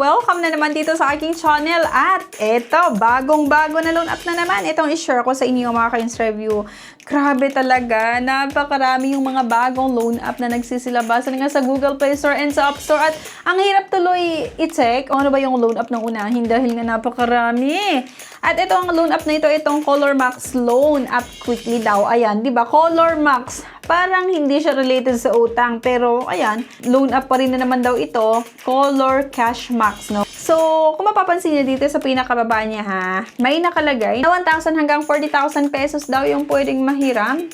welcome na naman dito sa aking channel. At eto, bagong-bago na loan app na naman. Itong i-share ko sa inyo mga ka-ins review. Grabe talaga, napakarami yung mga bagong loan app na nagsisilabasan nga sa Google Play Store and sa App Store. At ang hirap tuloy i-check kung ano ba yung loan app na unahin dahil nga napakarami. At ito ang loan app na ito, itong Color Max Loan App Quickly daw. Ayan, di ba? Color Max. Parang hindi siya related sa utang. Pero, ayan, loan app pa rin na naman daw ito. Color Cash Max, no? So, kung mapapansin niyo dito sa pinakababa niya, ha, may nakalagay na 1,000 hanggang 40,000 pesos daw yung pwedeng mahiram.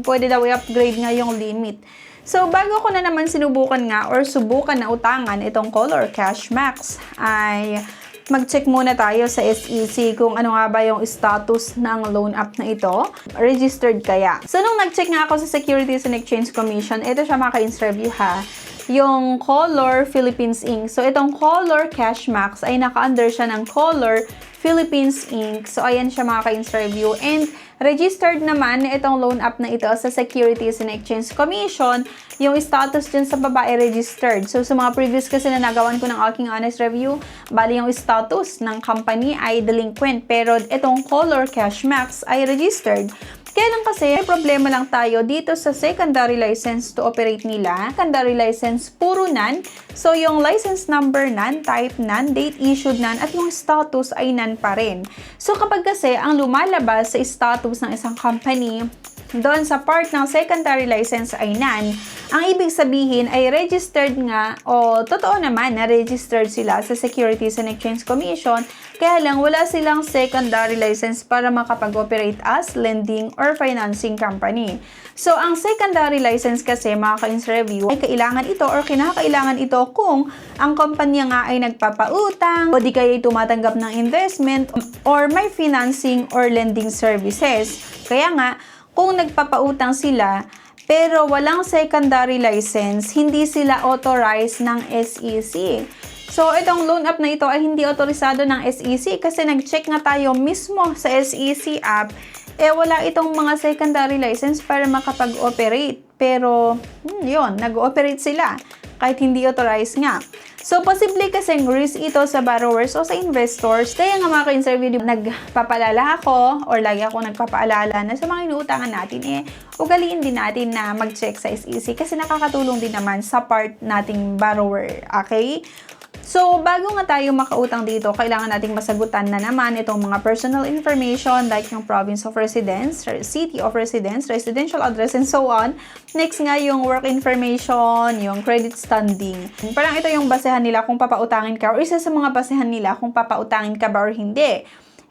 Pwede daw i-upgrade nga yung limit. So, bago ko na naman sinubukan nga or subukan na utangan itong Color Cash Max, ay mag-check muna tayo sa SEC kung ano nga ba yung status ng loan app na ito. Registered kaya. So, nung nag-check nga ako sa Securities and Exchange Commission, ito siya mga ka-ins review ha, yung Color Philippines Inc. So, itong Color Cash Max ay naka-under siya ng Color Philippines Inc. So, ayan siya mga ka-ins review. And registered naman itong loan app na ito sa Securities and Exchange Commission. Yung status dyan sa baba ay registered. So, sa mga previous kasi na nagawan ko ng aking honest review, bali yung status ng company ay delinquent. Pero itong Color Cash Max ay registered. Kaya lang kasi, may problema lang tayo dito sa secondary license to operate nila. Secondary license, puro none. So, yung license number none, type none, date issued none, at yung status ay none pa rin. So, kapag kasi ang lumalabas sa status ng isang company, doon sa part ng secondary license ay none, ang ibig sabihin ay registered nga o totoo naman na registered sila sa Securities and Exchange Commission, kaya lang wala silang secondary license para makapag-operate as lending or financing company. So, ang secondary license kasi mga ka-ins review ay kailangan ito or kinakailangan ito kung ang kumpanya nga ay nagpapautang o di kaya tumatanggap ng investment or may financing or lending services. Kaya nga, kung nagpapautang sila, pero walang secondary license, hindi sila authorized ng SEC. So, itong loan app na ito ay hindi autorisado ng SEC kasi nag-check nga tayo mismo sa SEC app, wala itong mga secondary license para makapag-operate. Pero, yun, nag-ooperate sila kahit hindi authorized nga. So, posible kasing risk ito sa borrowers o sa investors. Kaya nga mga ka-ins review, nagpapaalala ako or lagi ako nagpapaalala na sa mga inuutangan natin, ugaliin din natin na mag-check sa SEC kasi nakakatulong din naman sa part nating borrower. Okay? So, bago nga tayo makautang dito, kailangan nating masagutan na naman itong mga personal information like yung province of residence, city of residence, residential address, and so on. Next nga yung work information, yung credit standing. Parang ito yung basehan nila kung papautangin ka or isa sa mga basehan nila kung papautangin ka ba or hindi.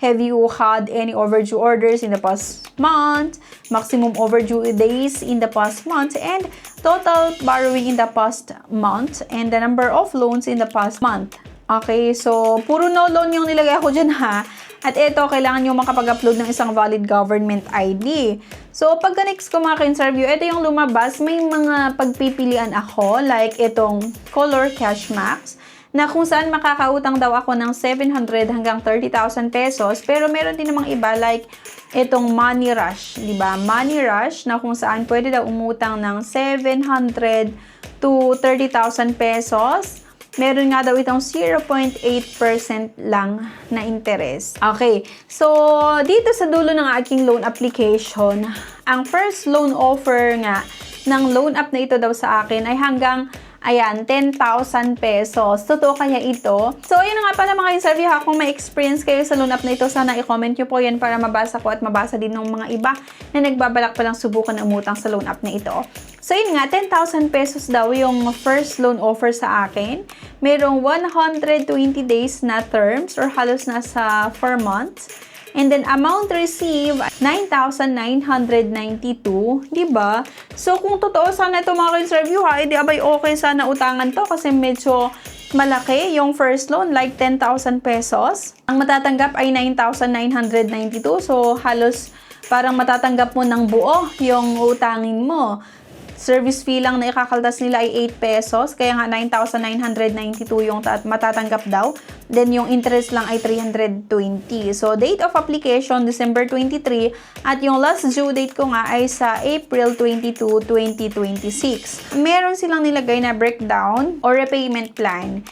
Have you had any overdue orders in the past month? Maximum overdue days in the past month? And total borrowing in the past month? And the number of loans in the past month? Okay, so puro no loan yung nilagay ko dyan ha. At ito, kailangan nyo makapag-upload ng isang valid government ID. So, pagka next ko mga ka-ins review, ito yung lumabas. May mga pagpipilian ako like itong Color Cash Max, na kung saan makakautang daw ako ng 700 hanggang 30,000 pesos. Pero meron din namang iba like itong Money Rush, di ba? Money Rush na kung saan pwede daw umutang ng 700 to 30,000 pesos. Meron nga daw itong 0.8% lang na interest. Okay, so dito sa dulo ng aking loan application, ang first loan offer nga ng loan app na ito daw sa akin ay hanggang 10,000 pesos. Totoo kaya ito? So, ayun na nga pala mga ka-ins review ha. Kung may experience kayo sa loan app na ito, sana i-comment nyo po yan para mabasa ko at mabasa din ng mga iba na nagbabalak palang subukan na umutang sa loan app na ito. So, yun nga, 10,000 pesos daw yung first loan offer sa akin. Merong 120 days na terms or halos nasa 4 months. And then, amount received, 9,992, diba? So, kung totoo sana ito mga ka-ins review ha, edi abay okay sana utangan to kasi medyo malaki yung first loan, like 10,000 pesos. Ang matatanggap ay 9,992, so halos parang matatanggap mo ng buo yung utangin mo. Service fee lang na ikakaltas nila ay 8 pesos. Kaya nga 9,992 yung matatanggap daw. Then yung interest lang ay 320. So date of application December 23 at yung last due date ko nga ay sa April 22, 2026. Meron silang nilagay na breakdown or repayment plan.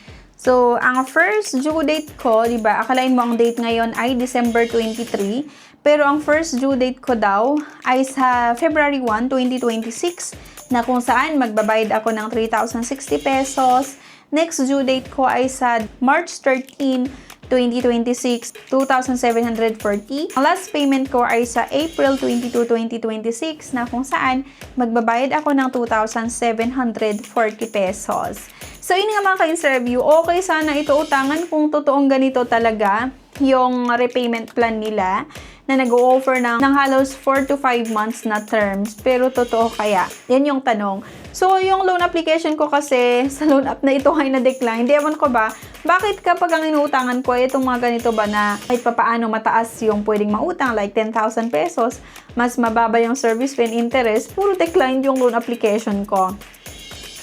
So, ang first due date ko, di ba, akalain mo ang date ngayon ay December 23, pero ang first due date ko daw ay sa February 1, 2026, na kung saan magbabayad ako ng 3,060 pesos. Next due date ko ay sa March 13, 2026, 2,740. Ang last payment ko ay sa April 22, 2026 na kung saan magbabayad ako ng 2,740 pesos. So, yun nga mga ka-interview, okay sana ito utangan kung totoong ganito talaga yung repayment plan nila na nag-o-offer ng halos 4 to 5 months na terms. Pero totoo kaya? Yan yung tanong. So, yung loan application ko kasi sa loan app na ito ay na-decline. Di ewan ko ba, bakit kapag ang inuutangan ko, itong mga ganito ba na kahit papaano mataas yung pwedeng mautang, like 10,000 pesos, mas mababa yung service fee and interest, puro declined yung loan application ko.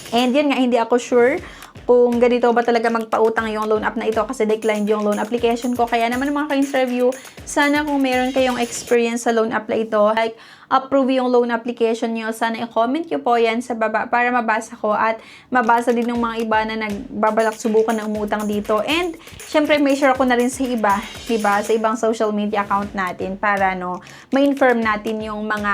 And yun nga, hindi ako sure kung ganito ba talaga magpautang yung loan app na ito kasi declined yung loan application ko. Kaya naman mga ka-interview, sana kung meron kayong experience sa loan app na ito, like approve yung loan application nyo, sana i-comment nyo po yan sa baba para mabasa ko at mabasa din ng mga iba na nagbabalak subukan na umutang dito. And syempre may share ko na rin sa iba, diba? Sa ibang social media account natin para ma-inform natin yung mga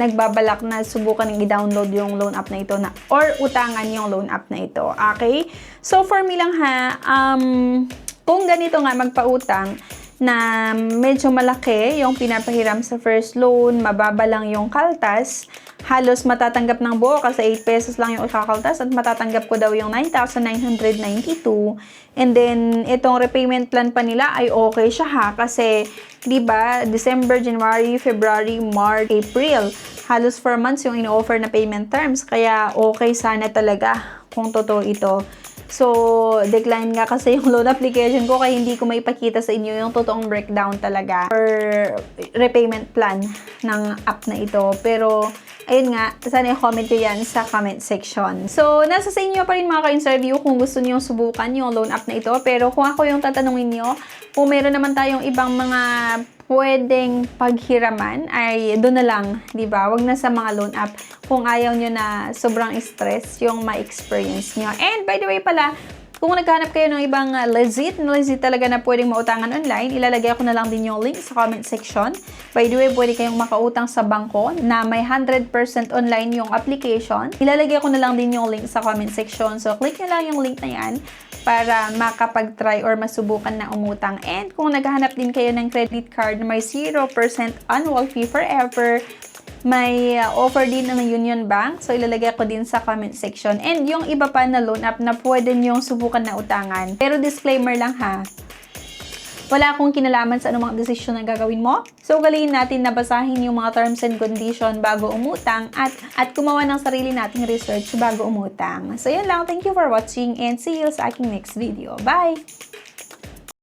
nagbabalak na subukan ng i-download yung loan app na ito na, or utangan yung loan app na ito. Okay? So for me lang ha, kung ganito nga magpautang, na medyo malaki yung pinapahiram sa first loan, mababa lang yung kaltas, halos matatanggap ng buo kasi 8 pesos lang yung ikakaltas at matatanggap ko daw yung 9,992. And then, itong repayment plan pa nila ay okay siya ha kasi, di ba, December, January, February, March, April, halos 4 months yung ino-offer na payment terms. Kaya okay sana talaga kung totoo ito. So, decline nga kasi yung loan application ko kaya hindi ko maipakita sa inyo yung totoong breakdown talaga or repayment plan ng app na ito. Pero, ayun nga, sana i-comment nyo yan sa comment section. So, nasa sa inyo pa rin mga ka-interview kung gusto nyo subukan yung loan app na ito. Pero kung ako yung tatanungin nyo, kung meron naman tayong ibang mga pwedeng paghiraman, ay doon na lang, di ba? Wag na sa mga loan app kung ayaw nyo na sobrang stress yung ma-experience nyo. And by the way pala, kung naghahanap kayo ng ibang legit talaga na pwedeng mautangan online, ilalagay ko na lang din yung link sa comment section. By the way, pwede kayong makautang sa bangko na may 100% online yung application. Ilalagay ko na lang din yung link sa comment section. So, click nyo lang yung link na yan para makapag-try or masubukan na umutang. And kung naghahanap din kayo ng credit card na may 0% annual fee forever, may offer din ng Union Bank. So, ilalagay ko din sa comment section. And yung iba pa na loan app na pwede nyong subukan na utangan. Pero disclaimer lang ha, wala akong kinalaman sa anumang desisyon na gagawin mo. So, ugaliin natin na basahin yung mga terms and condition bago umutang at gumawa ng sarili nating research bago umutang. So, yun lang. Thank you for watching and see you sa aking next video. Bye!